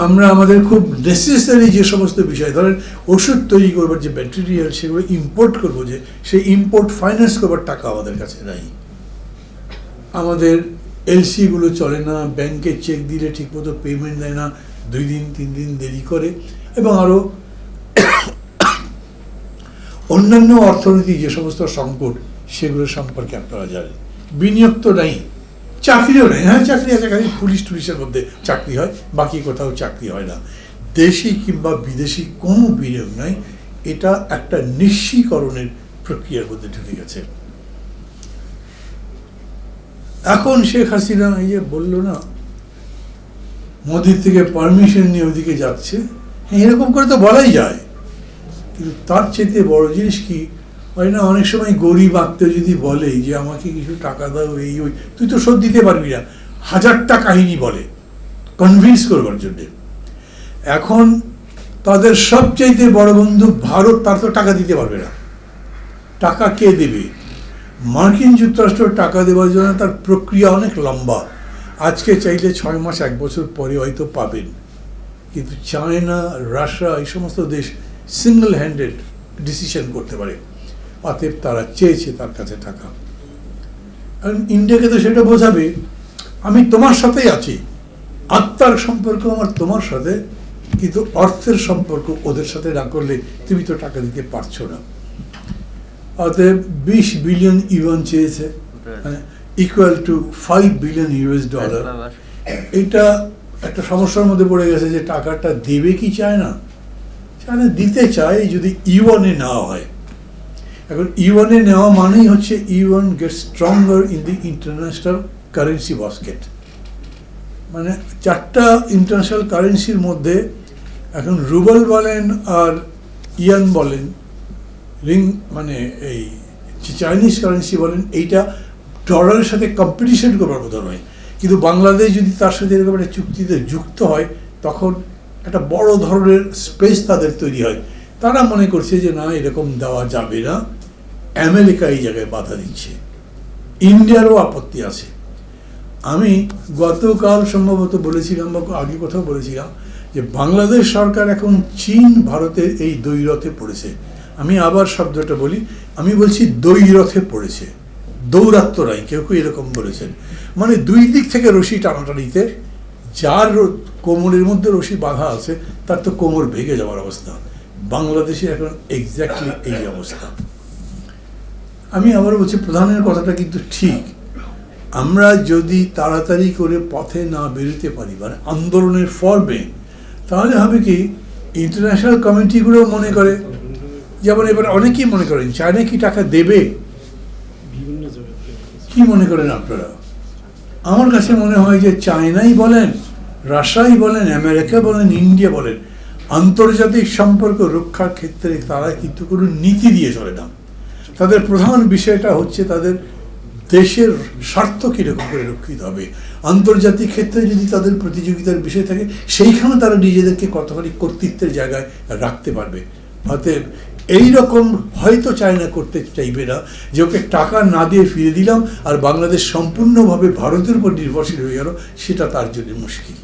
আমরা আমাদের খুব নেসেসারি যে সমস্ত বিষয়, ধরেন ওষুধ তৈরি করবার যে ম্যাটেরিয়াল, সেগুলো ইম্পোর্ট করবো, যে সেই ইম্পোর্ট ফাইন্যান্স করবার টাকা আমাদের কাছে নাই। আমাদের এলসিগুলো চলে না, ব্যাংকে চেক দিলে ঠিকমতো পেমেন্ট দেয় না, 2 দিন 3 দিন দেরি করে, এবং আরও অন্যান্য অর্থনৈতিক যে সমস্ত সংকট, সেগুলো সম্পর্কে আপনারা জানেন। বিনিয়োগ তো নাই, চাকরিও নেই। হ্যাঁ, চাকরি আছে, খালি পুলিশের মধ্যে চাকরি হয়, বাকি কোথাও চাকরি হয় না। দেশি কিংবা বিদেশি কোনো বিনিয়োগ নাই। এটা একটা নিঃস্বীকরণের প্রক্রিয়ার মধ্যে ঢুকে গেছে। এখন শেখ হাসিনা এই যে বললো না, মোদির থেকে পারমিশন নিয়ে ওদিকে যাচ্ছে, হ্যাঁ এরকম করে তো বলাই যায়, কিন্তু তার চেয়ে বড় জিনিস কি হয় না, অনেক সময় গরিব আত্মীয় যদি বলে যে আমাকে কিছু টাকা দাও, এই ওই, তুই তো শোধ দিতে পারবি না, 1000টা কাহিনী বলে কনভিন্স করবার জন্যে। এখন তাদের সবচাইতে বড় বন্ধু ভারত, তার তো টাকা দিতে পারবে না। টাকা কে দেবে? মার্কিন যুক্তরাষ্ট্র টাকা দেওয়ার জন্য তার প্রক্রিয়া অনেক লম্বা। আজকে চাইলে 6 মাস 1 বছর পরে হয়তো পাবেন, কিন্তু চায়না, রাশিয়া, এই সমস্ত দেশ সিঙ্গল হ্যান্ডেড ডিসিশন করতে পারে। অতএব তারা চেয়েছে তার কাছে টাকা। কারণ ইন্ডিয়াকে তো সেটা বোঝাবে, আমি তোমার সাথেই আছি, আত্মার সম্পর্ক আমার তোমার সাথে, কিন্তু অর্থের সম্পর্ক ওদের সাথে না করলে তুমি তো টাকা দিতে পারছো না। অতএব 20 বিলিয়ন ইউয়ান চেয়েছে, মানে ইকুয়াল টু $5 বিলিয়ন। এটা একটা সমস্যার মধ্যে পড়ে গেছে যে টাকাটা দেবে কি চায় না, চায় না, দিতে চায় যদি ইউয়ানে নেওয়া হয়। এখন ইউয়ানে নেওয়া মানেই হচ্ছে yuan get stronger in the international currency basket. মানে 4টা ইন্টারন্যাশনাল কারেন্সির মধ্যে এখন রুবেল বলেন আর ইয়ান বলেন, মানে এই চাইনিজ কারেন্সি বলেন, এইটা ডলারের সাথে কম্পিটিশন করবার মতো নয়। কিন্তু বাংলাদেশ যদি তার সাথে এরকম একটা চুক্তিতে যুক্ত হয়, তখন একটা বড় ধরনের স্পেস তাদের তৈরি হয়। তারা মনে করছে যে না, এরকম দেওয়া যাবে না, আমেরিকা এই জায়গায় বাধা দিচ্ছে, ইন্ডিয়ারও আপত্তি আছে। আমি গতকাল সম্ভবত বলেছিলাম বা আগে কোথাও বলেছিলাম যে বাংলাদেশ সরকার এখন চীন ভারতের এই দ্বৈরথে পড়েছে। আমি আবার শব্দটা বলি, আমি বলছি দ্বৈরথে পড়েছে, দৌরাত্ম্য নাই। কেউ কেউ এরকম বলেছেন, মানে 2 দিক থেকে রশি টানাটানিতে, যার কোমরের মধ্যে রশি বাঁধা আছে তার তো কোমর ভেঙে যাওয়ার অবস্থা। বাংলাদেশে এখন এক্স্যাক্টলি এই অবস্থা। আমি আবার বলছি, প্রধানের কথাটা কিন্তু ঠিক। আমরা যদি তাড়াতাড়ি করে পথে না বেরোতে পারি, মানে আন্দোলনের ফর্মে, তাহলে হবে কি, ইন্টারন্যাশনাল কমিটিগুলো মনে করে, যেমন এবার অনেকেই মনে করেন চায়না কি টাকা দেবে, কি মনে করেন আপনারা? আমার কাছে মনে হয় যে চায়নাই বলেন, রাশিয়াই বলেন, আমেরিকা বলেন, ইন্ডিয়া বলেন, আন্তর্জাতিক সম্পর্ক রক্ষার ক্ষেত্রে তারা কিন্তু কোনো নীতি দিয়ে চলে না। তাদের প্রধান বিষয়টা হচ্ছে তাদের দেশের স্বার্থ কীরকম করে রক্ষিত হবে। আন্তর্জাতিক ক্ষেত্রে যদি তাদের প্রতিযোগিতার বিষয় থাকে, সেইখানে তারা নিজেদেরকে কতখানি কর্তৃত্বের জায়গায় রাখতে পারবে। অতএব এইরকম হয়তো চায়না করতে চাইবে না যে ওকে টাকা না দিয়ে ফিরে দিলাম আর বাংলাদেশ সম্পূর্ণভাবে ভারতের উপর নির্ভরশীল হয়ে গেল, সেটা তার জন্য মুশকিল।